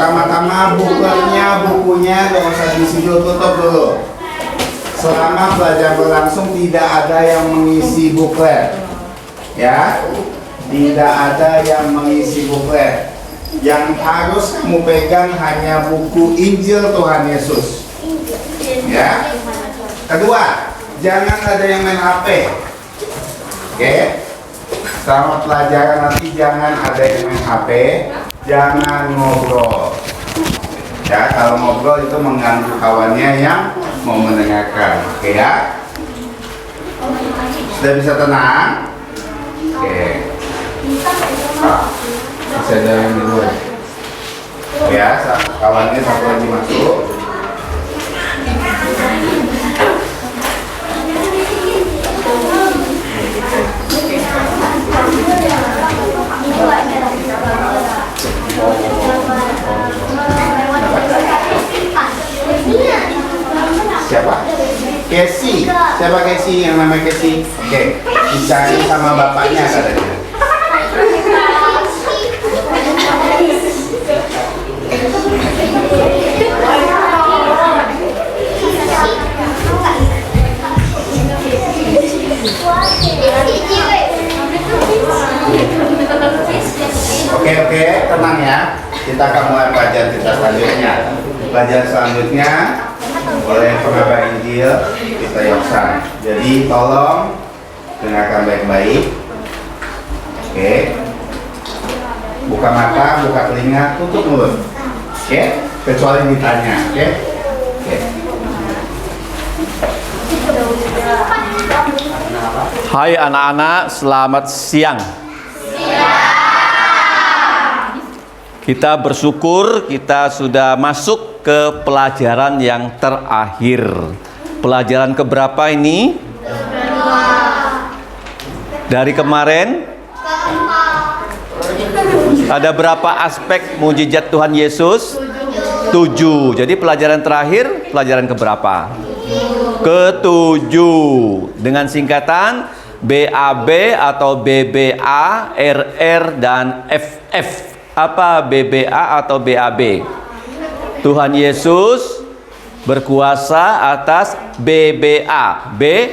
Pertama-tama bukunya gak usah disidul, tutup dulu. Selama belajar berlangsung tidak ada yang mengisi buklet, ya, tidak ada yang mengisi buklet. Yang harus kamu pegang hanya buku Injil Tuhan Yesus, ya. Kedua, jangan ada yang main HP, oke? Selama pelajaran nanti jangan ada yang main HP, jangan ngobrol. Ya, kalau ngobrol itu mengganggu kawannya yang mau mendengarkan. Oke ya? Sudah bisa tenang? Oke. Bisa ada yang di luar. Ya, kawannya satu lagi masuk. Siapa? Casey. Siapa Casey? Yang namanya Casey? Oke. Dicari sama bapaknya katanya. Oke, tenang ya. Kita akan mulai pelajaran kita selanjutnya. Pelajaran selanjutnya oleh pengabar Injil kita Yoksan. Jadi tolong dengarkan baik-baik. Oke. Buka mata, buka telinga, tutup mulut. Oke. Kecuali ditanya. Oke. Oke. Hai anak-anak, selamat siang. Kita bersyukur kita sudah masuk ke pelajaran yang terakhir. Pelajaran keberapa ini? Dari kemarin? Ada berapa aspek mujizat Tuhan Yesus? 7. Jadi pelajaran terakhir, pelajaran keberapa? Ke-7. Dengan singkatan BAB atau BBA, RR, dan FF. Apa BBA atau BAB? Tuhan Yesus berkuasa atas BBA. B,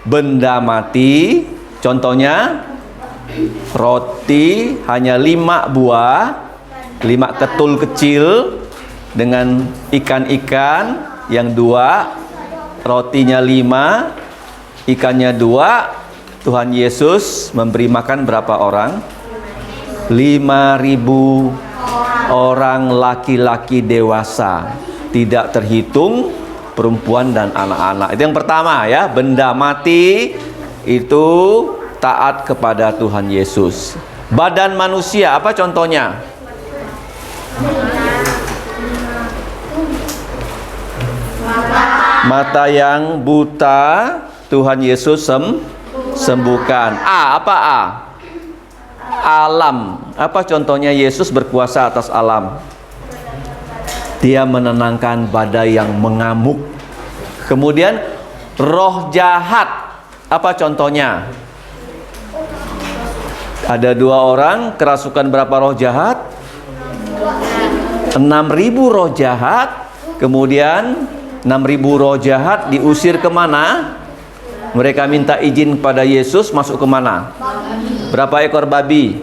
benda mati. Contohnya roti hanya 5 buah, 5 ketul kecil dengan ikan-ikan yang 2, rotinya 5, ikannya 2. Tuhan Yesus memberi makan berapa orang? 5.000 orang laki-laki dewasa, tidak terhitung perempuan dan anak-anak. Itu yang pertama ya, benda mati itu taat kepada Tuhan Yesus. Badan manusia, apa contohnya? Mata yang buta Tuhan Yesus sembuhkan. A, apa A? Alam. Apa contohnya Yesus berkuasa atas alam? Dia menenangkan badai yang mengamuk. Kemudian roh jahat. Apa contohnya? Ada 2 orang, kerasukan berapa roh jahat? 6.000 roh jahat. Kemudian 6.000 roh jahat diusir kemana? Mereka minta izin kepada Yesus, masuk kemana? Berapa ekor babi?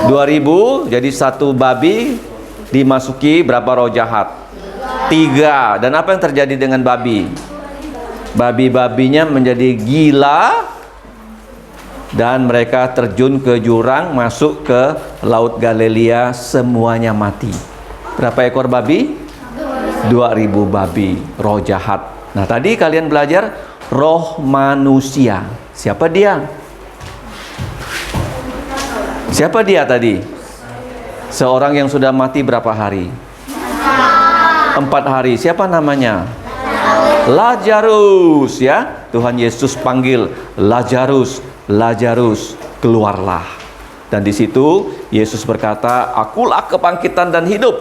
2.000. Jadi 1 babi dimasuki berapa roh jahat? 3. Dan apa yang terjadi dengan babi? Babi-babinya menjadi gila dan mereka terjun ke jurang, masuk ke Laut Galilea, semuanya mati. Berapa ekor babi? 2.000 babi, roh jahat. Nah, tadi kalian belajar roh manusia. Siapa dia? Siapa dia tadi? Seorang yang sudah mati berapa hari? 4 hari. Siapa namanya? Lazarus, ya. Tuhan Yesus panggil, Lazarus, Lazarus, keluarlah. Dan di situ Yesus berkata, akulah kebangkitan dan hidup.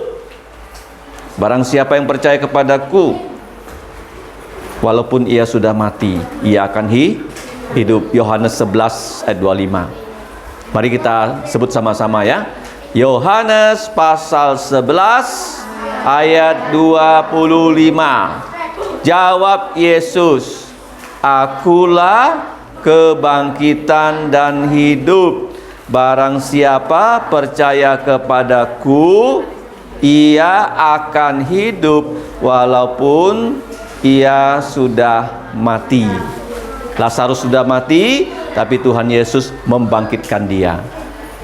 Barang siapa yang percaya kepadaku, walaupun ia sudah mati, ia akan hidup. Yohanes 11 ayat 25. Mari kita sebut sama-sama ya. Yohanes pasal 11 ayat 25. Jawab Yesus, "Akulah kebangkitan dan hidup. Barang siapa percaya kepadaku, ia akan hidup walaupun ia sudah mati." Lazarus sudah mati, tapi Tuhan Yesus membangkitkan dia.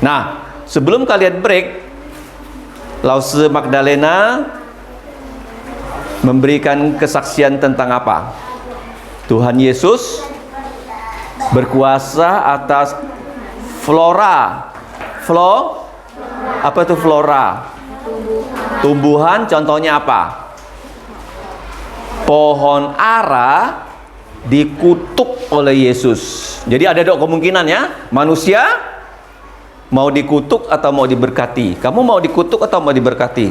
Nah, sebelum kalian break, Lause Magdalena memberikan kesaksian tentang apa? Tuhan Yesus berkuasa atas flora. Apa itu flora? Tumbuhan, contohnya apa? Pohon ara dikutuk oleh Yesus. Jadi ada dua kemungkinan ya. Manusia mau dikutuk atau mau diberkati. Kamu mau dikutuk atau mau diberkati?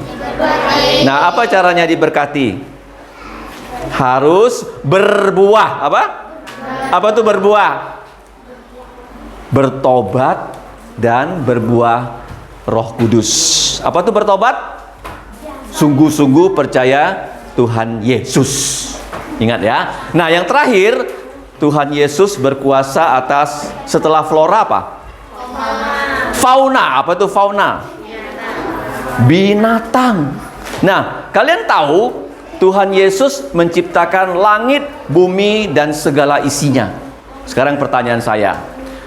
Nah, apa caranya diberkati? Harus berbuah. Apa? Apa itu berbuah? Bertobat dan berbuah Roh Kudus. Apa itu bertobat? Sungguh-sungguh percaya Tuhan Yesus. Ingat ya. Nah, yang terakhir, Tuhan Yesus berkuasa atas, setelah flora apa? Fauna. Apa itu fauna? Binatang. Nah, kalian tahu Tuhan Yesus menciptakan langit, bumi, dan segala isinya. Sekarang pertanyaan saya,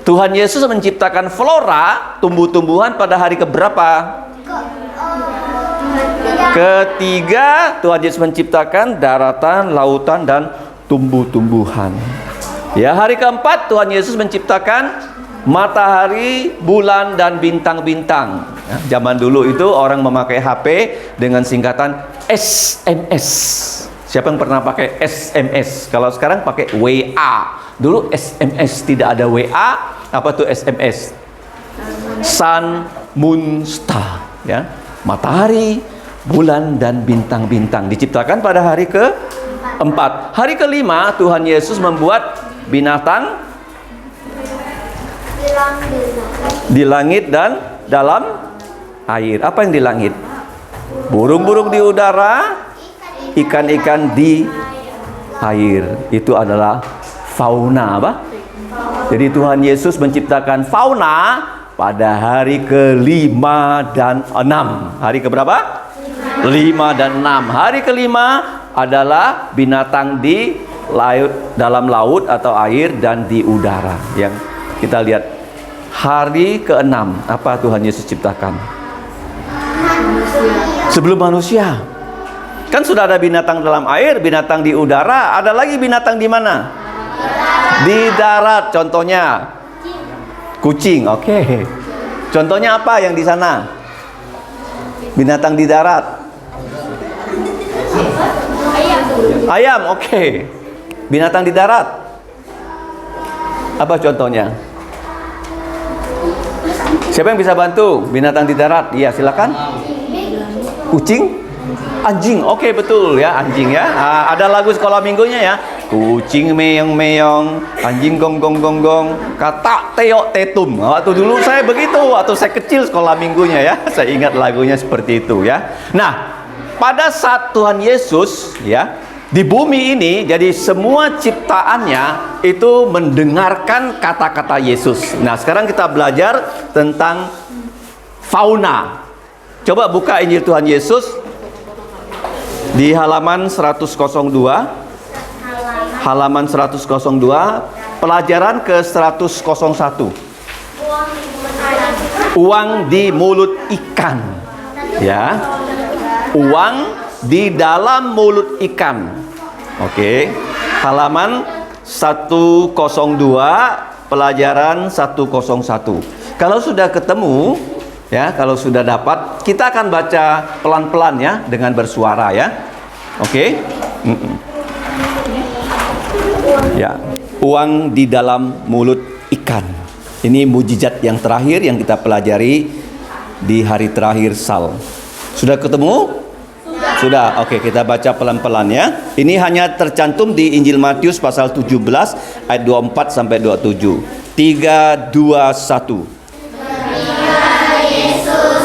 Tuhan Yesus menciptakan flora, tumbuh-tumbuhan pada hari keberapa? Ketiga. Tuhan Yesus menciptakan daratan, lautan, dan tumbuh-tumbuhan. Ya, hari keempat Tuhan Yesus menciptakan matahari, bulan, dan bintang-bintang. Ya, zaman dulu itu orang memakai HP dengan singkatan SMS. Siapa yang pernah pakai SMS? Kalau sekarang pakai WA. Dulu SMS, tidak ada WA. Apa tuh SMS? Sun, moon, star. Ya, matahari, bulan, dan bintang-bintang diciptakan pada hari ke-4. Hari ke-5 Tuhan Yesus membuat binatang di langit dan dalam air. Apa yang di langit? Burung-burung di udara, ikan-ikan di air. Itu adalah fauna. Apa? Jadi Tuhan Yesus menciptakan fauna pada hari ke-5 dan 6. Hari keberapa? 5 dan 6. Hari ke-5 adalah binatang di laut, dalam laut atau air, dan di udara. Yang kita lihat hari ke-6, apa Tuhan Yesus ciptakan? Sebelum manusia. Kan sudah ada binatang dalam air, binatang di udara, ada lagi binatang di mana? Di darat. Contohnya kucing. Oke. Contohnya apa yang di sana? Binatang di darat. Ayam, oke. Binatang di darat. Apa contohnya? Siapa yang bisa bantu? Binatang di darat. Iya, silakan. Kucing? Anjing. Oke, betul ya, anjing ya. Ada lagu sekolah minggunya ya. Kucing meong-meong, anjing gong-gong-gong, kata teok tetum. Waktu dulu saya begitu, waktu saya kecil sekolah minggunya ya. Saya ingat lagunya seperti itu ya. Nah, pada saat Tuhan Yesus ya di bumi ini, jadi semua ciptaannya itu mendengarkan kata-kata Yesus. Nah, sekarang kita belajar tentang fauna. Coba buka Injil Tuhan Yesus di halaman 102. Halaman 102, pelajaran ke 101. Uang di mulut ikan. Ya. Uang di dalam mulut ikan. Oke. Halaman 102, pelajaran 101. Kalau sudah ketemu ya, kalau sudah dapat, kita akan baca pelan-pelan ya dengan bersuara ya. Oke. Ya, uang di dalam mulut ikan. Ini mujizat yang terakhir yang kita pelajari di hari terakhir Sal. Sudah ketemu? Sudah. Oke, kita baca pelan-pelan ya. Ini hanya tercantum di Injil Matius pasal 17 ayat 24 sampai 27. 3, 2, 1. Ketika Yesus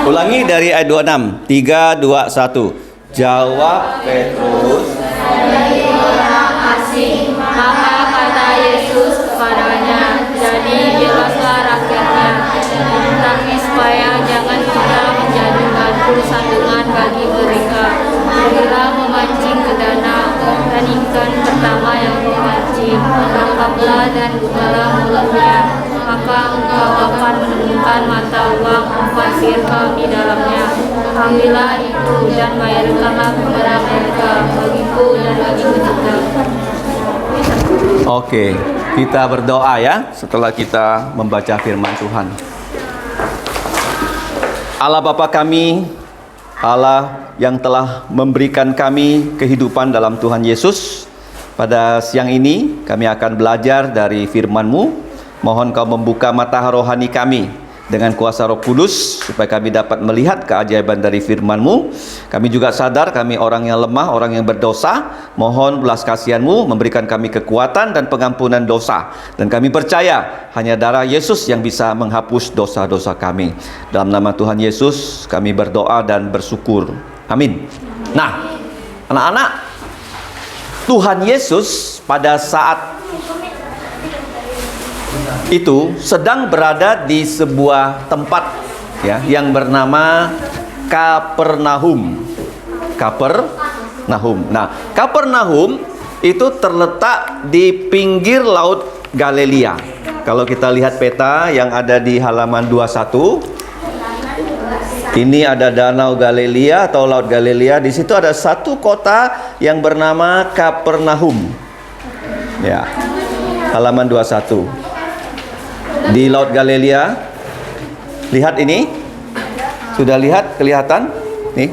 Ulangi dari ayat 26. 3, 2, 1. Jawab Petrus. Maka kata Yesus kepadanya, jadi jelaslah rakyatnya, tetapi supaya jangan kita menjadikan sandungan bagi mereka. Pergilah memancing ke danau, dan ikan pertama yang dipancing, tangkaplah dan bukalah mulutnya, maka engkau akan menemukan mata uang 4 sirkel di dalamnya. Ambillah itu dan bayarkanlah kepada mereka, bagiku dan bagimu juga. Oke, kita berdoa ya setelah kita membaca firman Tuhan. Allah Bapa kami, Allah yang telah memberikan kami kehidupan dalam Tuhan Yesus, pada siang ini kami akan belajar dari firman-Mu. Mohon Kau membuka mata rohani kami dengan kuasa Roh Kudus, supaya kami dapat melihat keajaiban dari firman-Mu. Kami juga sadar kami orang yang lemah, orang yang berdosa. Mohon belas kasihan-Mu memberikan kami kekuatan dan pengampunan dosa. Dan kami percaya hanya darah Yesus yang bisa menghapus dosa-dosa kami. Dalam nama Tuhan Yesus kami berdoa dan bersyukur. Amin. Nah, anak-anak, Tuhan Yesus pada saat itu sedang berada di sebuah tempat ya yang bernama Kapernaum. Kapernaum. Nah, Kapernaum itu terletak di pinggir laut Galilea. Kalau kita lihat peta yang ada di halaman 21, ini ada Danau Galilea atau Laut Galilea. Di situ ada satu kota yang bernama Kapernaum. Ya. Halaman 21. Di Laut Galilea. Lihat ini. Sudah lihat kelihatan? Nih.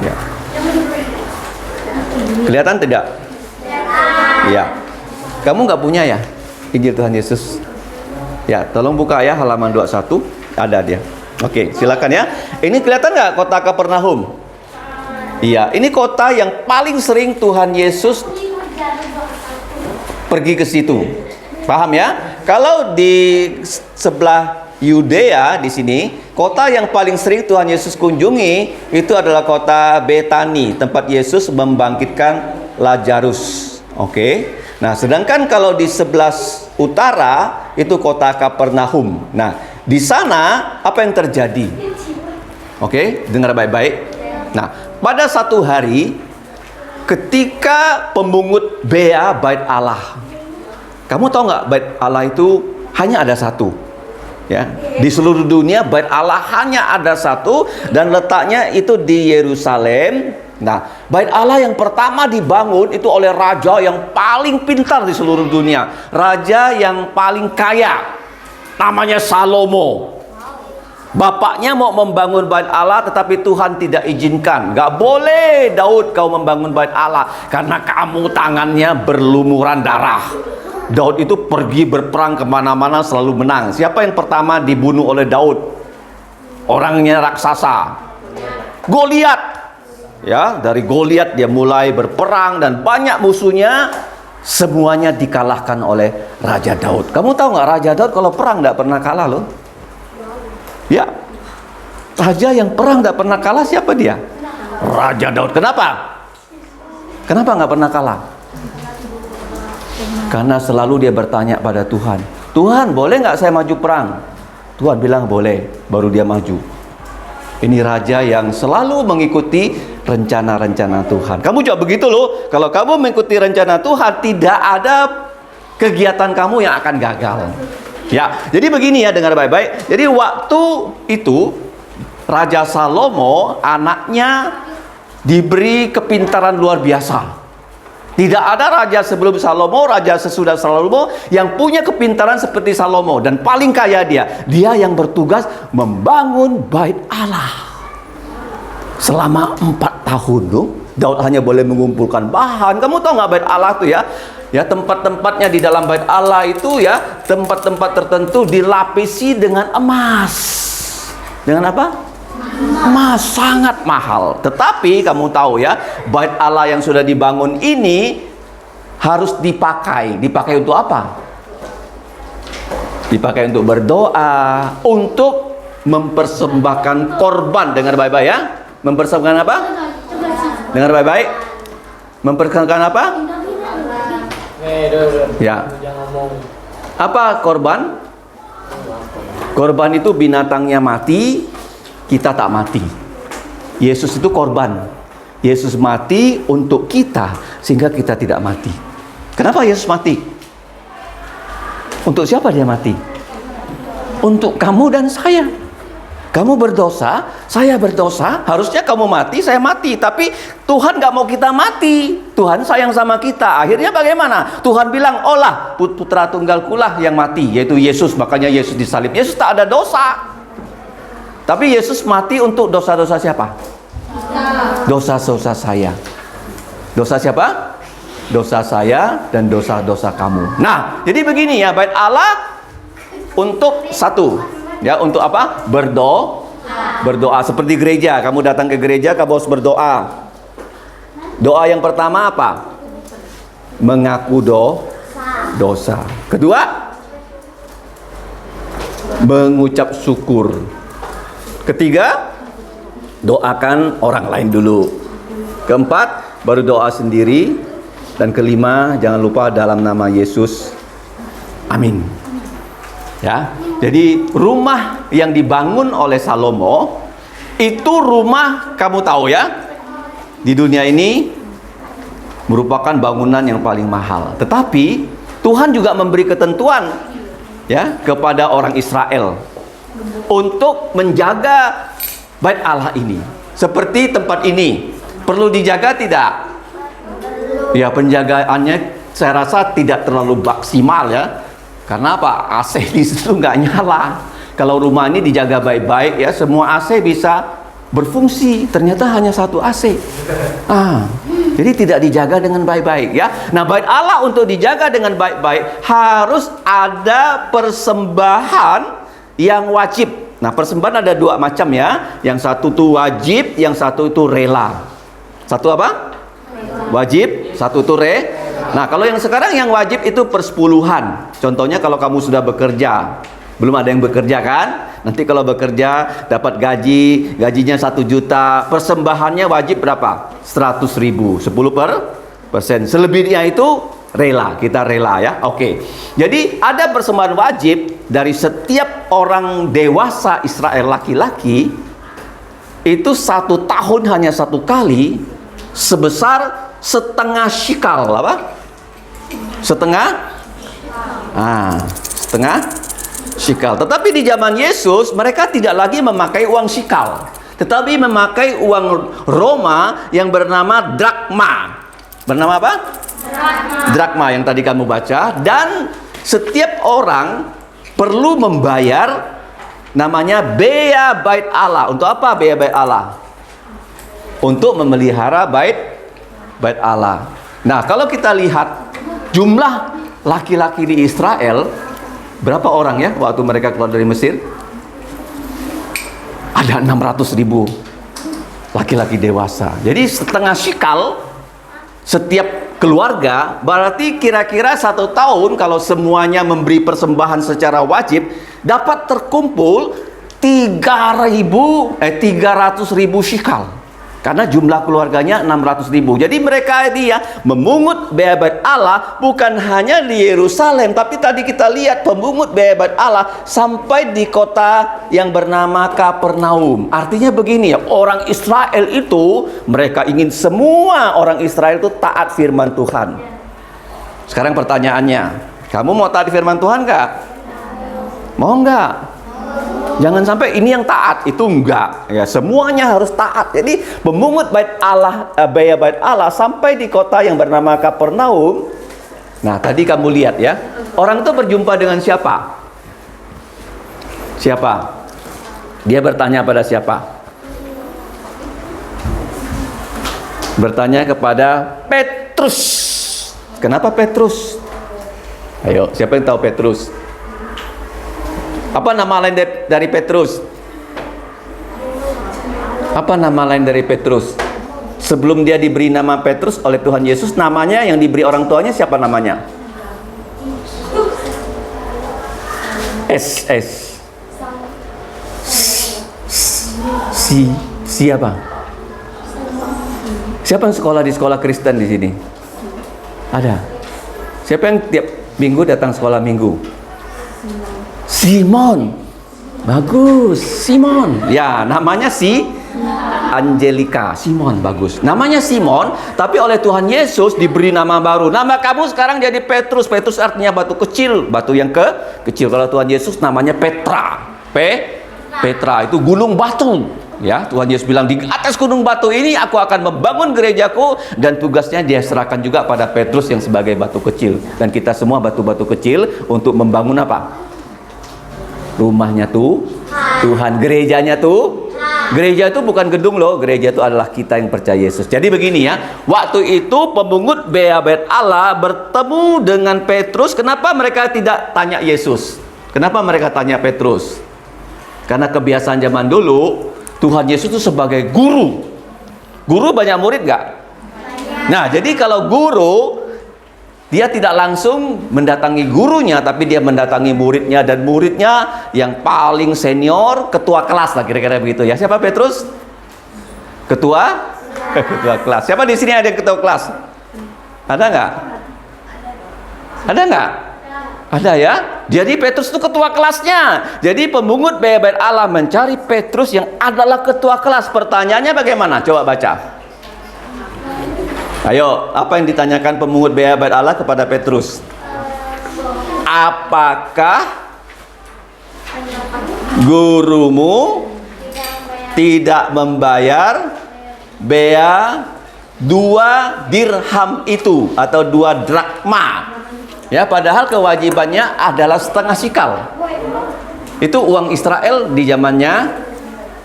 Ya. Kelihatan tidak? Ya. Kamu nggak punya ya Injil Tuhan Yesus? Ya, tolong buka ya halaman 21. Ada dia. Oke, silakan ya. Ini kelihatan nggak kota Kapernaum? Iya, ini kota yang paling sering Tuhan Yesus pergi ke situ. Paham ya? Kalau di sebelah Yudea di sini, kota yang paling sering Tuhan Yesus kunjungi itu adalah kota Betani, tempat Yesus membangkitkan Lazarus. Oke. Nah, sedangkan kalau di sebelah utara itu kota Kapernaum. Nah, di sana apa yang terjadi? Oke, dengar baik-baik. Nah, pada satu hari ketika pemungut bea bait Allah. Kamu tahu nggak, bait Allah itu hanya ada satu, ya. Di seluruh dunia bait Allah hanya ada satu dan letaknya itu di Yerusalem. Nah, bait Allah yang pertama dibangun itu oleh raja yang paling pintar di seluruh dunia, raja yang paling kaya, namanya Salomo. Bapaknya mau membangun bait Allah, tetapi Tuhan tidak izinkan. Gak boleh Daud kau membangun bait Allah, karena kamu tangannya berlumuran darah. Daud itu pergi berperang kemana-mana selalu menang. Siapa yang pertama dibunuh oleh Daud? Orangnya raksasa, Goliat. Ya, dari Goliat dia mulai berperang dan banyak musuhnya, semuanya dikalahkan oleh Raja Daud. Kamu tahu nggak, Raja Daud kalau perang nggak pernah kalah loh. Ya, raja yang perang nggak pernah kalah siapa dia? Raja Daud. Kenapa? Kenapa nggak pernah kalah? Karena selalu dia bertanya pada Tuhan, Tuhan boleh nggak saya maju perang? Tuhan bilang boleh, baru dia maju. Ini raja yang selalu mengikuti rencana-rencana Tuhan. Kamu juga begitu loh. Kalau kamu mengikuti rencana Tuhan, tidak ada kegiatan kamu yang akan gagal. Ya, jadi begini ya, dengar baik-baik. Jadi waktu itu Raja Salomo anaknya diberi kepintaran luar biasa. Tidak ada raja sebelum Salomo, raja sesudah Salomo yang punya kepintaran seperti Salomo, dan paling kaya dia. Dia yang bertugas membangun bait Allah. Selama 4 tahun loh, Daud hanya boleh mengumpulkan bahan. Kamu tahu nggak bait Allah tuh ya? Ya, tempat-tempatnya di dalam bait Allah itu ya, tempat-tempat tertentu dilapisi dengan emas. Dengan apa? Emas, sangat mahal. Tetapi kamu tahu ya, bait Allah yang sudah dibangun ini harus dipakai. Dipakai untuk apa? Dipakai untuk berdoa, untuk mempersembahkan korban. Dengar baik-baik ya. Mempersembahkan apa? Dengar baik-baik. Mempersembahkan apa? Ya. Apa korban? Korban itu binatangnya mati, kita tak mati. Yesus itu korban. Yesus mati untuk kita sehingga kita tidak mati. Kenapa Yesus mati? Untuk siapa dia mati? Untuk kamu dan saya. Kamu berdosa, saya berdosa, harusnya kamu mati, saya mati. Tapi Tuhan gak mau kita mati. Tuhan sayang sama kita. Akhirnya bagaimana? Tuhan bilang, olah putra tunggalkulah yang mati, yaitu Yesus. Makanya Yesus disalib. Yesus tak ada dosa. Tapi Yesus mati untuk dosa-dosa siapa? Dosa-dosa saya. Dosa siapa? Dosa saya dan dosa-dosa kamu. Nah, jadi begini ya, bait Allah untuk satu. Ya, untuk apa? Berdoa. Seperti gereja. Kamu datang ke gereja, kamu harus berdoa. Doa yang pertama apa? Mengaku dosa. Kedua, mengucap syukur. Ketiga, doakan orang lain dulu. Keempat, baru doa sendiri. Dan kelima, jangan lupa dalam nama Yesus. Amin. Ya, jadi rumah yang dibangun oleh Salomo itu rumah, kamu tahu ya, di dunia ini merupakan bangunan yang paling mahal. Tetapi Tuhan juga memberi ketentuan ya kepada orang Israel untuk menjaga bait Allah ini. Seperti tempat ini perlu dijaga tidak? Ya, penjagaannya saya rasa tidak terlalu maksimal ya. Karena apa? AC di situ nggak nyala. Kalau rumah ini dijaga baik-baik ya, semua AC bisa berfungsi. Ternyata hanya satu AC. Jadi tidak dijaga dengan baik-baik ya. Nah, bait Allah untuk dijaga dengan baik-baik harus ada persembahan yang wajib. Nah, persembahan ada dua macam ya. Yang satu itu wajib, yang satu itu rela. Satu apa? Wajib, satu itu Nah, kalau yang sekarang yang wajib itu persepuluhan. Contohnya kalau kamu sudah bekerja, belum ada yang bekerja kan? Nanti kalau bekerja dapat gajinya 1 juta, persembahannya wajib berapa? 100.000, 10%. Selebihnya itu rela, kita rela ya. Oke. Jadi ada persembahan wajib dari setiap orang dewasa Israel laki-laki itu 1 tahun hanya 1 kali sebesar setengah shikal. Apa? Setengah shikal. Tetapi di zaman Yesus mereka tidak lagi memakai uang shikal, tetapi memakai uang Roma yang bernama drakma. Bernama apa? Drakma yang tadi kamu baca. Dan setiap orang perlu membayar namanya bea bait Allah. Untuk apa bea bait Allah? Untuk memelihara bait Allah. Nah, kalau kita lihat jumlah laki-laki di Israel, berapa orang ya waktu mereka keluar dari Mesir? Ada 600.000 laki-laki dewasa. Jadi setengah shikal setiap keluarga, berarti kira-kira 1 tahun kalau semuanya memberi persembahan secara wajib dapat terkumpul 300.000 shikal. Karena jumlah keluarganya 600.000. Jadi mereka dia memungut bea bait Allah bukan hanya di Yerusalem, tapi tadi kita lihat pemungut bea bait Allah sampai di kota yang bernama Kapernaum. Artinya begini ya, orang Israel itu mereka ingin semua orang Israel itu taat firman Tuhan. Sekarang pertanyaannya, kamu mau taat firman Tuhan nggak? Mau nggak? Jangan sampai ini yang taat, itu enggak. Ya, semuanya harus taat. Jadi pemungut bait Allah, bea bait Allah sampai di kota yang bernama Kapernaum. Nah, tadi kamu lihat ya, orang itu berjumpa dengan siapa? Siapa? Dia bertanya pada siapa? Bertanya kepada Petrus. Kenapa Petrus? Ayo, siapa yang tahu Petrus? Apa nama lain dari Petrus? Apa nama lain dari Petrus? Sebelum dia diberi nama Petrus oleh Tuhan Yesus, namanya yang diberi orang tuanya siapa namanya? Siapa? Siapa yang sekolah di sekolah Kristen di sini? Ada. Siapa yang tiap minggu datang sekolah minggu? Simon. Bagus, Simon. Ya, namanya Angelica. Simon, bagus. Namanya Simon, tapi oleh Tuhan Yesus diberi nama baru. Nama kamu sekarang jadi Petrus. Petrus artinya batu kecil, batu yang kecil. Kalau Tuhan Yesus namanya Petra. Petra itu gunung batu. Ya, Tuhan Yesus bilang di atas gunung batu ini aku akan membangun gerejaku, dan tugasnya dia serahkan juga pada Petrus yang sebagai batu kecil. Dan kita semua batu-batu kecil untuk membangun apa? Rumahnya Tuhan, gerejanya gereja itu bukan gedung loh, gereja itu adalah kita yang percaya Yesus. Jadi begini ya, waktu itu pemungut bea bait Allah bertemu dengan Petrus. Kenapa mereka tidak tanya Yesus? Kenapa mereka tanya Petrus? Karena kebiasaan zaman dulu, Tuhan Yesus itu sebagai guru. Guru banyak murid gak? Nah, jadi kalau guru, dia tidak langsung mendatangi gurunya, tapi dia mendatangi muridnya, dan muridnya yang paling senior, ketua kelas lah kira-kira begitu ya. Siapa Petrus? Ketua kelas. Siapa di sini ada yang ketua kelas? Ada nggak? Ada nggak? Ada ya. Jadi Petrus itu ketua kelasnya. Jadi pemungut bea bait Allah mencari Petrus yang adalah ketua kelas. Pertanyaannya bagaimana? Coba baca. Ayo, apa yang ditanyakan pemungut bea bait Allah kepada Petrus? Apakah gurumu tidak membayar bea 2 dirham itu, atau 2 drakma? Ya, padahal kewajibannya adalah setengah sikal. Itu uang Israel di zamannya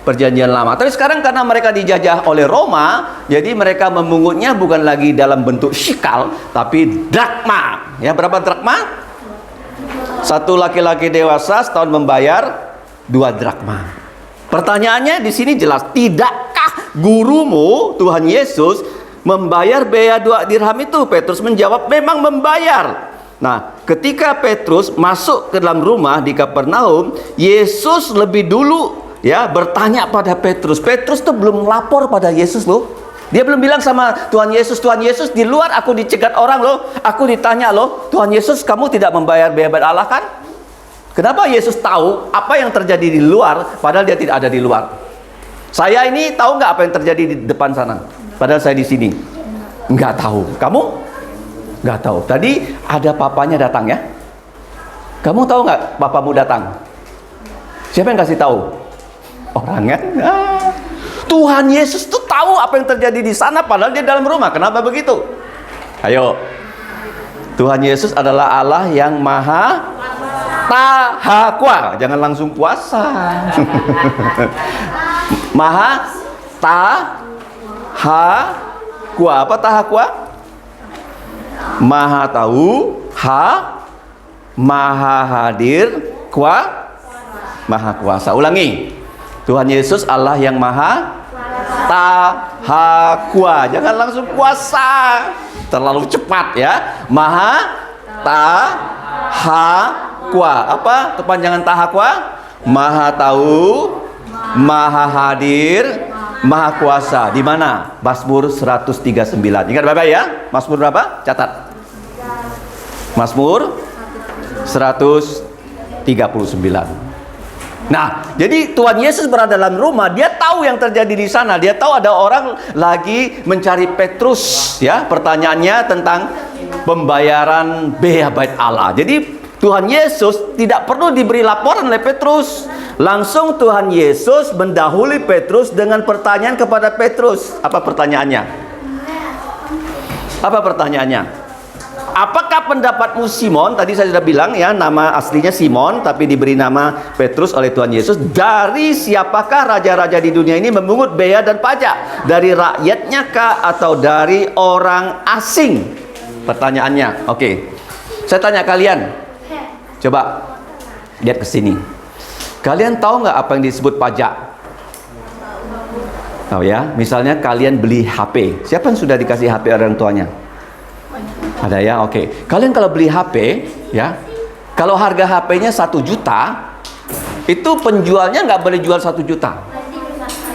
Perjanjian Lama. Tapi sekarang karena mereka dijajah oleh Roma, jadi mereka memungutnya bukan lagi dalam bentuk shikal, tapi drakma. Ya, berapa drakma? Satu laki-laki dewasa setahun membayar 2 drakma. Pertanyaannya di sini jelas, tidakkah gurumu Tuhan Yesus membayar bea 2 dirham itu? Petrus menjawab, memang membayar. Nah, ketika Petrus masuk ke dalam rumah di Kapernaum, Yesus lebih dulu bertanya pada Petrus. Petrus tuh belum lapor pada Yesus loh. Dia belum bilang sama Tuhan Yesus, Tuhan Yesus, di luar aku dicegat orang loh, aku ditanya loh, Tuhan Yesus, kamu tidak membayar bea bait Allah kan? Kenapa Yesus tahu apa yang terjadi di luar, padahal dia tidak ada di luar? Saya ini tahu nggak apa yang terjadi di depan sana, padahal saya di sini nggak tahu. Kamu nggak tahu. Tadi ada papanya datang ya. Kamu tahu nggak papamu datang? Siapa yang kasih tahu? Orangnya. Tuhan Yesus tuh tahu apa yang terjadi di sana, padahal dia dalam rumah. Kenapa begitu? Ayo. Tuhan Yesus adalah Allah yang maha tahakwa. Jangan langsung puasa. Maha tahakwa. Apa tahakwa? Maha tahu, maha hadir, maha kuasa. Ulangi. Tuhan Yesus Allah yang maha tahakwa. Jangan langsung puasa, terlalu cepat ya. Maha tahakwa. Apa kepanjangan tahakwa? Maha tahu, maha hadir, maha kuasa. Di mana? Mazmur 139. Ingat Bapak ya? Mazmur berapa? Catat. Mazmur 139. Nah, jadi Tuhan Yesus berada dalam rumah, dia tahu yang terjadi di sana, dia tahu ada orang lagi mencari Petrus, ya. Pertanyaannya tentang pembayaran bea bait Allah. Jadi Tuhan Yesus tidak perlu diberi laporan oleh Petrus. Langsung Tuhan Yesus mendahului Petrus dengan pertanyaan kepada Petrus. Apa pertanyaannya? Apa pertanyaannya? Apakah pendapatmu Simon? Tadi saya sudah bilang ya, nama aslinya Simon, tapi diberi nama Petrus oleh Tuhan Yesus. Dari siapakah raja-raja di dunia ini memungut bea dan pajak? Dari rakyatnya kah atau dari orang asing? Pertanyaannya. Oke. Saya tanya kalian. Coba lihat ke sini. Kalian tahu nggak apa yang disebut pajak? Tahu ya? Misalnya kalian beli HP. Siapa yang sudah dikasih HP orang tuanya? Ada ya, oke. Kalian kalau beli HP, ya, kalau harga HP-nya 1 juta, itu penjualnya nggak boleh jual 1 juta.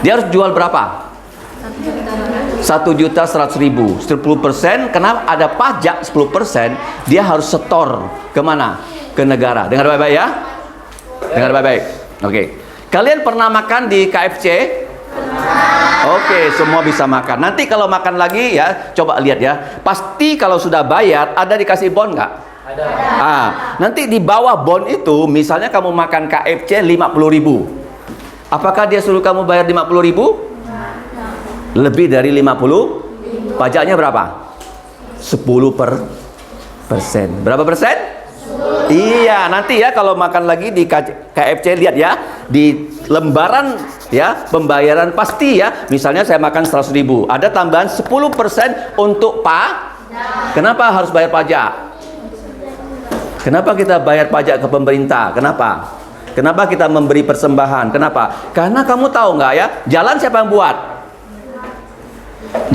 Dia harus jual berapa? 1.100.000. 10%, kenapa ada pajak 10%, dia harus setor kemana? Ke negara. Dengar baik-baik ya. Dengar baik-baik. Oke. Kalian pernah makan di KFC? Oke, semua bisa makan. Nanti kalau makan lagi ya, coba lihat ya. Pasti kalau sudah bayar, ada dikasih bon nggak? Ada. Nanti di bawah bon itu, misalnya kamu makan KFC 50.000. Apakah dia suruh kamu bayar 50.000? Lebih dari 50? Pajaknya berapa? 10%. Berapa persen? Iya, nanti ya kalau makan lagi di KFC, lihat ya, di lembaran ya pembayaran pasti ya. Misalnya saya makan 100.000, ada tambahan 10% untuk Kenapa harus bayar pajak? Kenapa kita bayar pajak ke pemerintah? Kenapa? Kenapa kita memberi persembahan? Kenapa? Karena kamu tahu nggak ya, jalan siapa yang buat?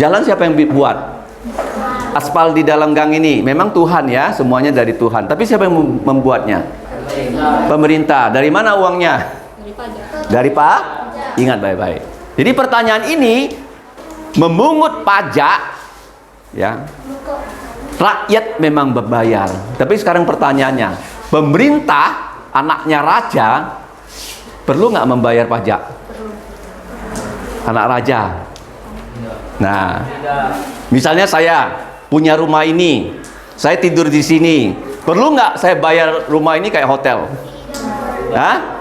Jalan siapa yang buat? Aspal di dalam gang ini memang Tuhan ya, semuanya dari Tuhan. Tapi siapa yang membuatnya? Pemerintah. Dari mana uangnya? Dari Ingat baik-baik. Jadi pertanyaan ini, memungut pajak ya, rakyat memang berbayar. Tapi sekarang pertanyaannya, pemerintah, anaknya raja, perlu nggak membayar pajak? Anak raja. Nah, misalnya saya punya rumah ini, saya tidur di sini, perlu nggak saya bayar rumah ini kayak hotel? Hah?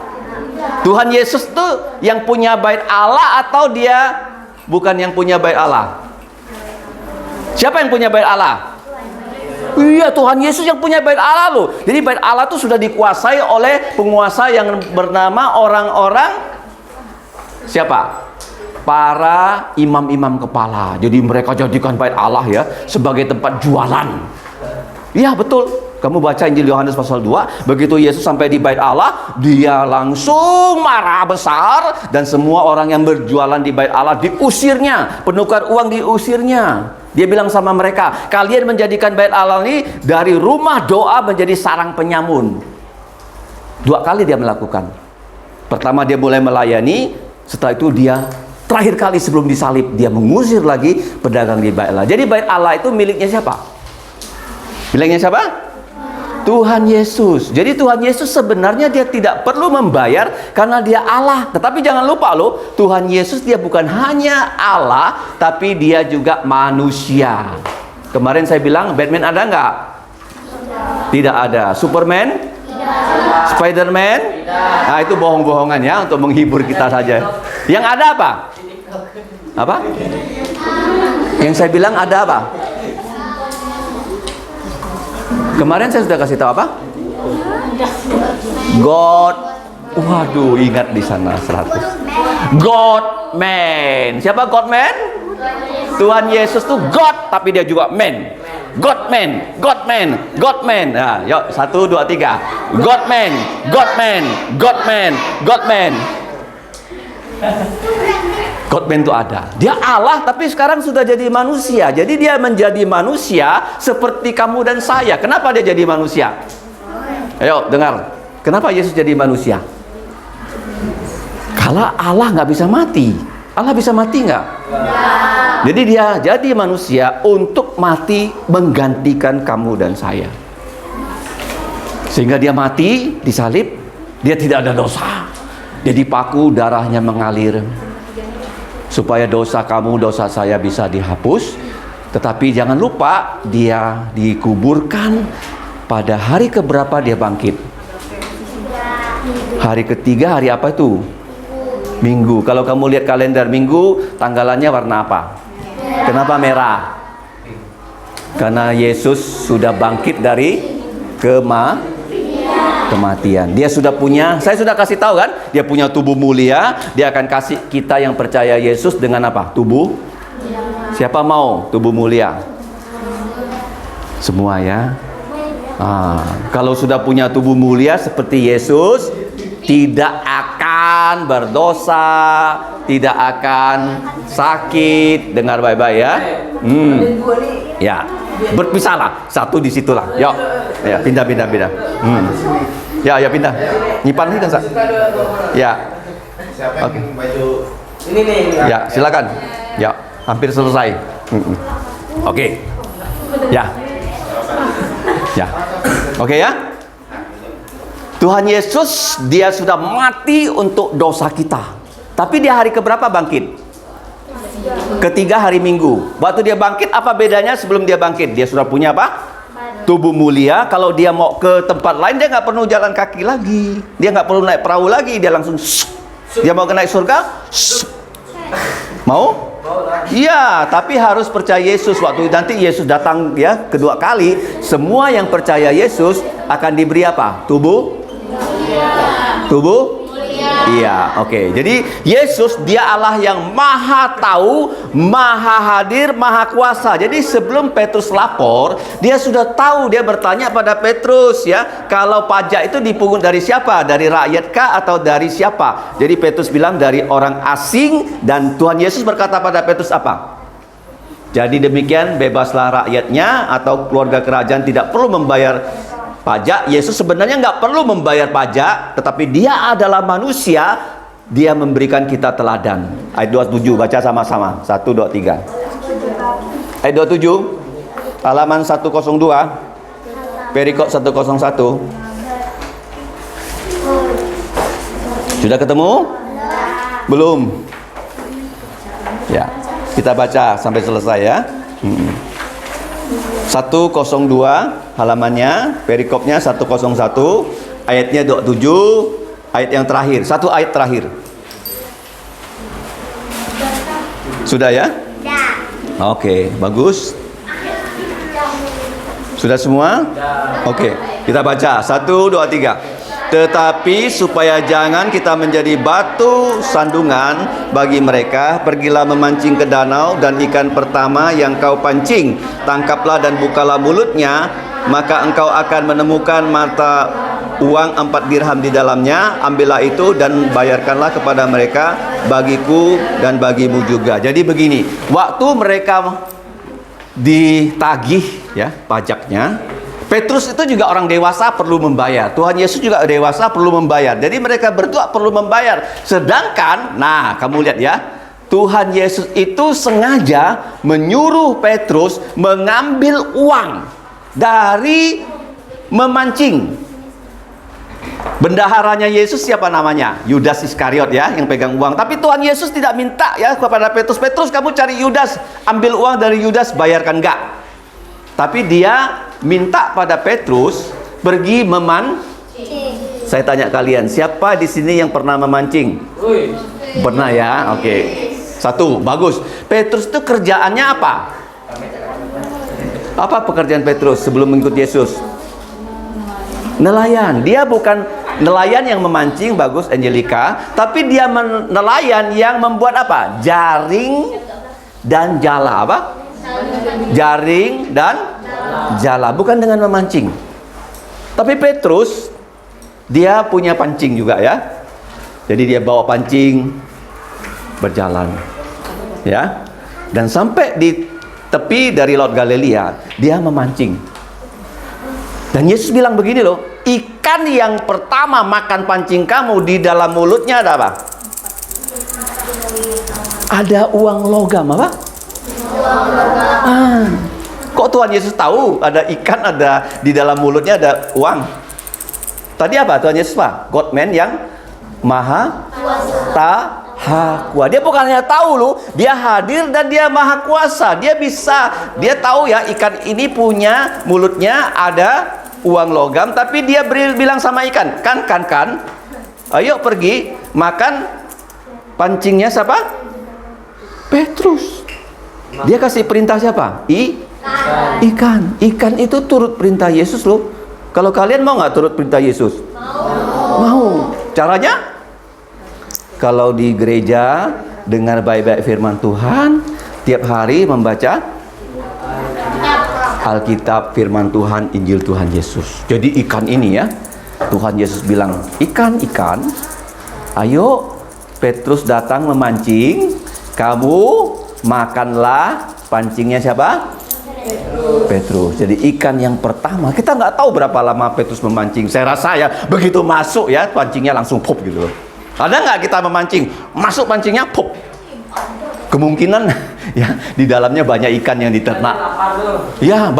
Tuhan Yesus tuh yang punya bait Allah atau dia bukan yang punya bait Allah? Siapa yang punya bait Allah? Iya, Tuhan Yesus yang punya bait Allah loh. Jadi bait Allah tuh sudah dikuasai oleh penguasa yang bernama orang-orang siapa? Para imam-imam kepala. Jadi mereka jadikan bait Allah ya sebagai tempat jualan. Iya betul. Kamu baca Injil Yohanes pasal 2, begitu Yesus sampai di bait Allah, dia langsung marah besar dan semua orang yang berjualan di bait Allah diusirnya, penukar uang diusirnya. Dia bilang sama mereka, kalian menjadikan bait Allah ini dari rumah doa menjadi sarang penyamun. 2 kali dia melakukan. Pertama dia mulai melayani, setelah itu dia terakhir kali sebelum disalib, dia mengusir lagi pedagang di bait Allah. Jadi bait Allah itu miliknya siapa? Miliknya siapa? Tuhan Yesus. Jadi Tuhan Yesus sebenarnya dia tidak perlu membayar karena dia Allah. Tetapi jangan lupa loh, Tuhan Yesus dia bukan hanya Allah, tapi dia juga manusia. Kemarin saya bilang, Batman ada nggak? Tidak ada. Superman? Tidak. Spiderman? Tidak. Nah itu bohong-bohongan ya, untuk menghibur kita saja. Yang ada apa? Apa? Yang saya bilang ada apa? Kemarin saya sudah kasih tahu apa? God. Waduh, ingat di sana 100. God man. Siapa God man? Tuhan Yesus tuh God, tapi dia juga man. God man, God man, God man. Nah, yuk 1, 2, 3. God man, God man, God man, God man. God-man itu ada. Dia Allah tapi sekarang sudah jadi manusia. Jadi dia menjadi manusia seperti kamu dan saya. Kenapa dia jadi manusia? Ayo dengar. Kenapa Yesus jadi manusia? Kalau Allah nggak bisa mati. Allah bisa mati nggak? Jadi dia jadi manusia untuk mati menggantikan kamu dan saya. Sehingga dia mati disalib. Dia tidak ada dosa. Dia dipaku, darahnya mengalir. Supaya dosa kamu, dosa saya bisa dihapus. Tetapi jangan lupa, dia dikuburkan. Pada hari keberapa dia bangkit? Hari ketiga, hari apa itu? Minggu. Kalau kamu lihat kalender minggu, tanggalannya warna apa? Kenapa merah? Karena Yesus sudah bangkit dari kematian. Dia sudah punya, saya sudah kasih tahu kan, dia punya tubuh mulia. Dia akan kasih kita yang percaya Yesus dengan apa? Tubuh. Siapa mau tubuh mulia? Semua ya. Kalau sudah punya tubuh mulia seperti Yesus, tidak akan berdosa, tidak akan sakit. Dengar baik-baik ya. Ya. Berpisahlah, satu di situlah. Yuk, ya pindah. Ya pindah. Nyimpan ini kan, Sa? Ya. Siapa yang baju Ini nih. Ya, silakan. Ya, hampir selesai. Oke. Ya. Ya. Oke ya. Tuhan Yesus dia sudah mati untuk dosa kita. Tapi dia hari keberapa bangkit? Ketiga hari Minggu. Waktu dia bangkit, apa bedanya sebelum dia bangkit? Dia sudah punya apa? Tubuh mulia. Kalau dia mau ke tempat lain, dia nggak perlu jalan kaki lagi. Dia nggak perlu naik perahu lagi. Dia langsung dia mau naik surga. Mau? Iya, tapi harus percaya Yesus. Waktu nanti Yesus datang ya kedua kali, semua yang percaya Yesus akan diberi apa? Tubuh? Tubuh? Iya, oke. Jadi Yesus dia Allah yang maha tahu, maha hadir, maha kuasa. Jadi sebelum Petrus lapor, dia sudah tahu. Dia bertanya pada Petrus ya, kalau pajak itu dipungut dari siapa? Dari rakyat kah atau dari siapa? Jadi Petrus bilang dari orang asing. Dan Tuhan Yesus berkata pada Petrus apa? Jadi demikian bebaslah rakyatnya atau keluarga kerajaan tidak perlu membayar pajak. Yesus sebenarnya nggak perlu membayar pajak, tetapi dia adalah manusia. Dia memberikan kita teladan. Ayat 27, baca sama-sama. 1, 2, 3. Ayat 27, halaman 102, perikop 101. Sudah ketemu? Belum? Ya, kita baca sampai selesai ya. 102 halamannya, perikopnya 101, ayatnya 27, ayat yang terakhir, satu ayat terakhir. Sudah ya? Oke, bagus. Sudah semua? Oke, kita baca 1, 2, 3. Tetapi supaya jangan kita menjadi batu sandungan bagi mereka, pergilah memancing ke danau, dan ikan pertama yang kau pancing, tangkaplah dan bukalah mulutnya, maka engkau akan menemukan mata uang 4 dirham di dalamnya. Ambillah itu dan bayarkanlah kepada mereka, bagiku dan bagimu juga. Jadi begini, waktu mereka ditagih ya pajaknya, Petrus itu juga orang dewasa, perlu membayar. Tuhan Yesus juga dewasa, perlu membayar. Jadi mereka berdua perlu membayar. Sedangkan, nah kamu lihat ya, Tuhan Yesus itu sengaja menyuruh Petrus mengambil uang dari memancing. Bendaharanya Yesus siapa namanya? Yudas Iskariot ya, yang pegang uang. Tapi Tuhan Yesus tidak minta ya kepada Petrus, Petrus kamu cari Yudas, ambil uang dari Yudas, bayarkan, enggak. Tapi dia minta pada Petrus pergi memancing. Saya tanya kalian, siapa di sini yang pernah memancing? Pernah ya? Oke. Satu, bagus. Petrus itu kerjaannya apa? Apa pekerjaan Petrus sebelum mengikut Yesus? Nelayan. Dia bukan nelayan yang memancing, bagus Angelika, tapi dia nelayan yang membuat apa? Jaring dan jala. Apa? Jaring dan jala, bukan dengan memancing. Tapi Petrus dia punya pancing juga ya. Jadi dia bawa pancing berjalan ya. Dan sampai di tepi dari Laut Galilea, dia memancing. Dan Yesus bilang begini loh, ikan yang pertama makan pancing kamu, di dalam mulutnya ada apa? Ada uang logam. Apa? Kok Tuhan Yesus tahu ada ikan, ada di dalam mulutnya ada uang? Tadi apa Tuhan Yesus Pak? God-man yang maha kuasa. Dia bukan hanya tahu loh, dia hadir dan dia maha kuasa. Dia bisa, dia tahu ya ikan ini punya mulutnya ada uang logam, tapi dia bilang sama ikan, kan, ayo pergi makan pancingnya siapa? Petrus. Dia kasih perintah siapa? Ikan. Ikan itu turut perintah Yesus loh. Kalau kalian mau nggak turut perintah Yesus? Mau. Caranya? Kalau di gereja dengar baik-baik firman Tuhan, tiap hari membaca Alkitab, firman Tuhan, Injil Tuhan Yesus. Jadi ikan ini ya, Tuhan Yesus bilang, ikan, ayo Petrus datang memancing, kamu makanlah pancingnya siapa? Petrus. Jadi ikan yang pertama, kita nggak tahu berapa lama Petrus memancing. Saya rasa ya begitu masuk ya pancingnya langsung pop gitu loh. Ada nggak kita memancing, masuk pancingnya pop, Kemungkinan ya di dalamnya banyak ikan yang diternak. Ya,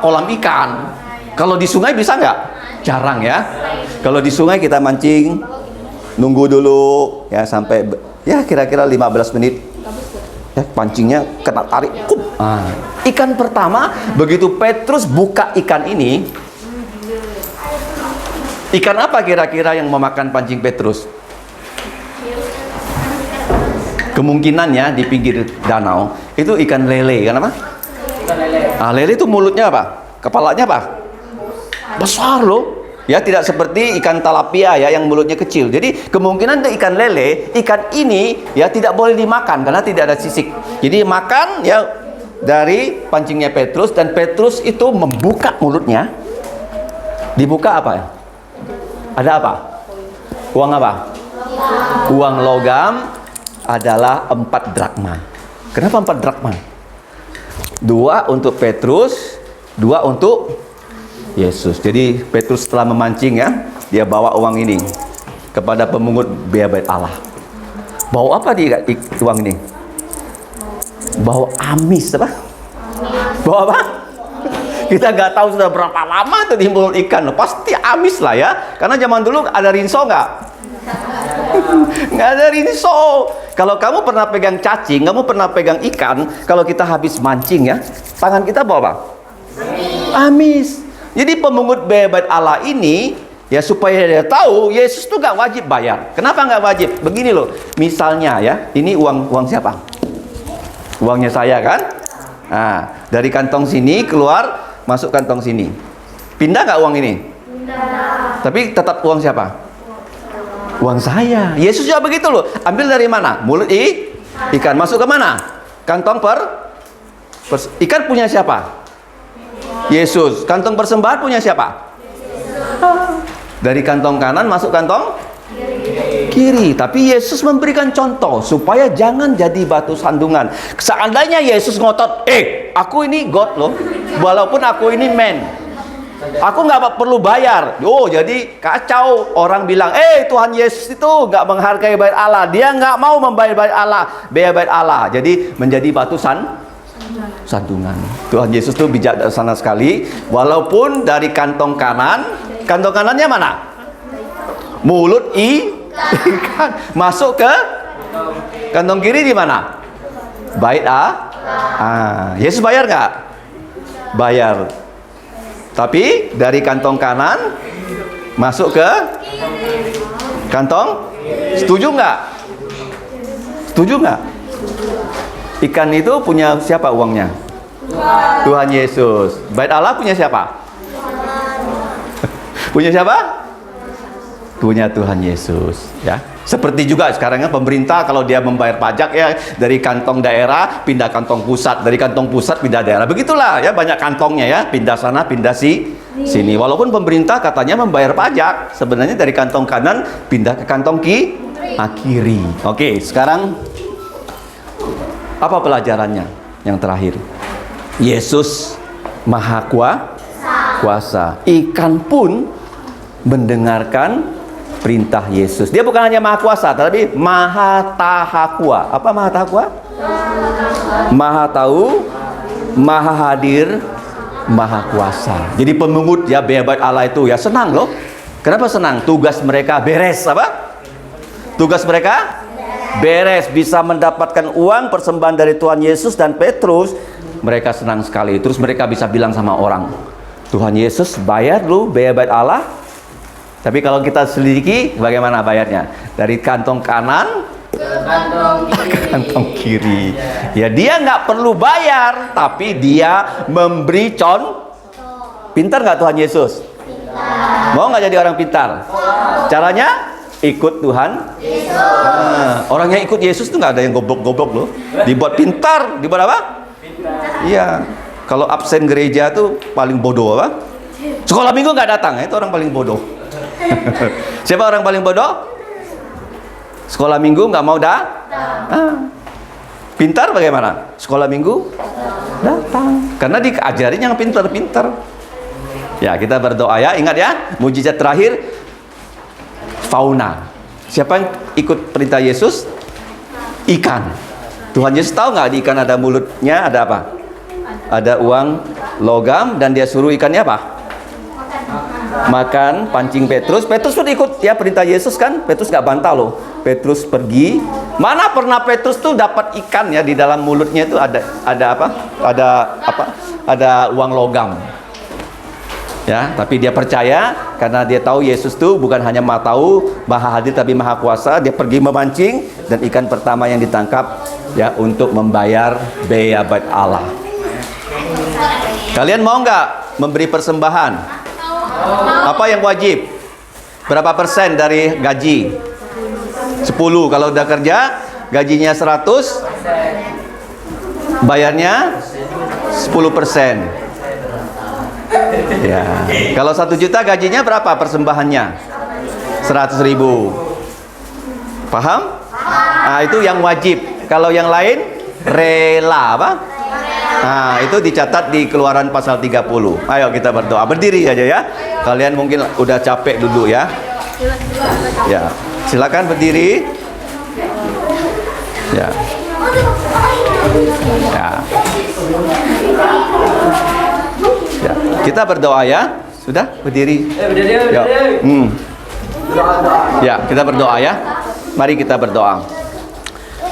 kolam ikan. Kalau di sungai bisa nggak? Jarang ya. Kalau di sungai kita mancing, nunggu dulu ya sampai ya kira-kira 15 menit. Ya, pancingnya kena tarik. Ikan pertama begitu Petrus buka ikan ini, ikan apa kira-kira yang memakan pancing Petrus? Kemungkinannya di pinggir danau itu ikan lele, kan apa? Lele itu mulutnya apa? Kepalanya apa? Besar loh. Ya, tidak seperti ikan talapia ya yang mulutnya kecil. Jadi kemungkinan itu ikan lele, ikan ini ya tidak boleh dimakan karena tidak ada sisik. Jadi makan ya dari pancingnya Petrus, dan Petrus itu membuka mulutnya. Dibuka apa? Ada apa? Uang apa? Uang logam adalah 4 drakma. Kenapa 4 drakma? 2 untuk Petrus, 2 untuk Yesus. Jadi Petrus setelah memancing ya, dia bawa uang ini kepada pemungut bea bait Allah. Bawa apa dia uang ini? Bawa amis apa? Bawa apa? Kita nggak tahu sudah berapa lama itu di mulut ikan. Pasti amis lah ya. Karena zaman dulu ada rinso nggak? Nggak ada rinso. Kalau kamu pernah pegang cacing, kamu pernah pegang ikan, kalau kita habis mancing ya, tangan kita bawa apa? Amis. Jadi pemungut bea bait Allah ini ya supaya dia tahu Yesus tuh nggak wajib bayar. Kenapa nggak wajib? Begini loh, misalnya ya, ini uang siapa? Uangnya saya kan? Nah, dari kantong sini keluar, masuk kantong sini. Pindah nggak uang ini? Pindah. Tapi tetap uang siapa? Uang saya. Yesus juga begitu loh. Ambil dari mana? Mulut ikan. Masuk ke mana? Kantong ikan punya siapa? Yesus. Kantong persembahan punya siapa? Dari kantong kanan masuk kantong kiri. Tapi Yesus memberikan contoh supaya jangan jadi batu sandungan. Seandainya Yesus ngotot, aku ini God loh, walaupun aku ini man, aku nggak perlu bayar. Jadi kacau. Orang bilang, Tuhan Yesus itu nggak menghargai bait Allah. Dia nggak mau membayar bea bait Allah. Jadi menjadi batu sandungan. Tuhan Yesus itu bijaksana sekali. Walaupun dari kantong kanannya mana? Mulut ikan. Masuk ke kantong kiri di mana? Bait Yesus bayar nggak? Bayar. Tapi dari kantong kanan masuk ke kantong, setuju nggak? Setuju nggak? Ikan itu punya siapa uangnya? Tuhan Yesus. Bait Allah punya siapa? Punya siapa? Punya Tuhan Yesus. Ya. Seperti juga sekarang kan pemerintah kalau dia membayar pajak ya dari kantong daerah pindah kantong pusat, dari kantong pusat pindah daerah. Begitulah ya, banyak kantongnya ya, pindah sana pindah sini. Walaupun pemerintah katanya membayar pajak, sebenarnya dari kantong kanan pindah ke kantong kiri. Oke, sekarang apa pelajarannya yang terakhir? Yesus Maha Kuasa. Ikan pun mendengarkan perintah Yesus. Dia bukan hanya Maha Kuasa, tapi Maha Tahakua. Apa Maha Tahakua? Maha tahu, Maha hadir, Maha Kuasa. Jadi pemungut ya bea bait Allah itu ya senang loh. Kenapa senang? Tugas mereka beres apa? Tugas mereka beres, bisa mendapatkan uang persembahan dari Tuhan Yesus dan Petrus. Mereka senang sekali. Terus mereka bisa bilang sama orang, Tuhan Yesus bayar lu bea bait Allah. Tapi kalau kita selidiki bagaimana bayarnya? Dari kantong kanan ke kantong kiri. Ya dia nggak perlu bayar, tapi dia memberi Pintar nggak Tuhan Yesus? Mau nggak jadi orang pintar? Caranya ikut Tuhan Yesus. Orang yang ikut Yesus tuh nggak ada yang goblok-goblok loh. Dibuat pintar, dibuat apa? Iya. Kalau absen gereja tuh paling bodoh apa? Sekolah minggu nggak datang, itu orang paling bodoh. Siapa orang paling bodoh? Sekolah minggu nggak mau pintar bagaimana? Sekolah minggu datang. Karena diajarin yang pintar-pintar. Ya kita berdoa ya. Ingat ya, mujizat terakhir fauna. Siapa yang ikut perintah Yesus? Ikan. Tuhan Yesus tahu nggak di ikan ada mulutnya ada apa? Ada uang logam dan dia suruh ikannya apa? Makan, pancing Petrus. Petrus pun ikut ya perintah Yesus kan. Petrus nggak bantah loh. Petrus pergi. Mana pernah Petrus tuh dapat ikan ya di dalam mulutnya itu ada apa? Ada uang logam. Ya, tapi dia percaya karena dia tahu Yesus tuh bukan hanya maha tahu, maha hadir tapi maha kuasa. Dia pergi memancing dan ikan pertama yang ditangkap ya untuk membayar biaya bait Allah. Kalian mau nggak memberi persembahan? Apa yang wajib? Berapa persen dari gaji? 10. Kalau udah kerja gajinya 100, bayarnya 10%. Ya. Kalau 1 juta gajinya berapa persembahannya? 100.000. Paham? Nah, itu yang wajib. Kalau yang lain rela apa? Nah, itu dicatat di Keluaran pasal 30. Ayo kita berdoa. Berdiri aja ya. Kalian mungkin udah capek duduk ya. Ya. Silakan berdiri. Ya. Ya. Ya. Kita berdoa ya. Sudah berdiri. Ya. Ya, kita berdoa ya. Mari kita berdoa.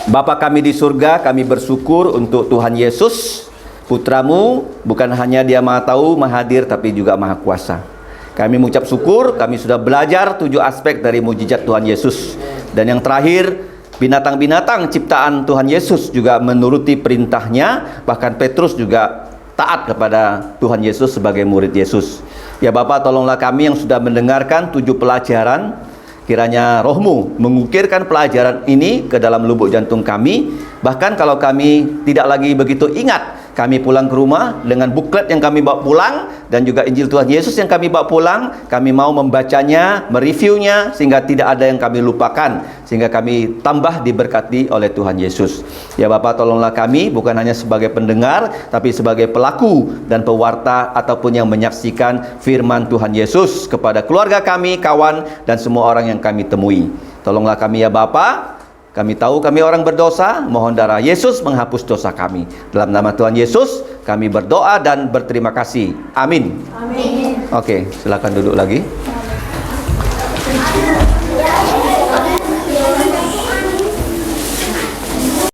Bapa kami di surga, kami bersyukur untuk Tuhan Yesus, Putramu, bukan hanya Dia maha tahu, maha hadir, tapi juga maha kuasa. Kami mengucap syukur, kami sudah belajar 7 aspek dari mujizat Tuhan Yesus. Dan yang terakhir, binatang-binatang ciptaan Tuhan Yesus juga menuruti perintahnya, bahkan Petrus juga taat kepada Tuhan Yesus sebagai murid Yesus. Ya Bapa, tolonglah kami yang sudah mendengarkan 7 pelajaran. Kiranya Roh-Mu mengukirkan pelajaran ini ke dalam lubuk jantung kami. Bahkan kalau kami tidak lagi begitu ingat, kami pulang ke rumah dengan buklet yang kami bawa pulang dan juga Injil Tuhan Yesus yang kami bawa pulang, kami mau membacanya, mereviewnya sehingga tidak ada yang kami lupakan, sehingga kami tambah diberkati oleh Tuhan Yesus. Ya Bapak, tolonglah kami bukan hanya sebagai pendengar, tapi sebagai pelaku dan pewarta ataupun yang menyaksikan firman Tuhan Yesus kepada keluarga kami, kawan, dan semua orang yang kami temui. Tolonglah kami ya Bapak. Kami tahu kami orang berdosa, mohon darah Yesus menghapus dosa kami. Dalam nama Tuhan Yesus, kami berdoa dan berterima kasih. Amin. Amin. Oke, silakan duduk lagi.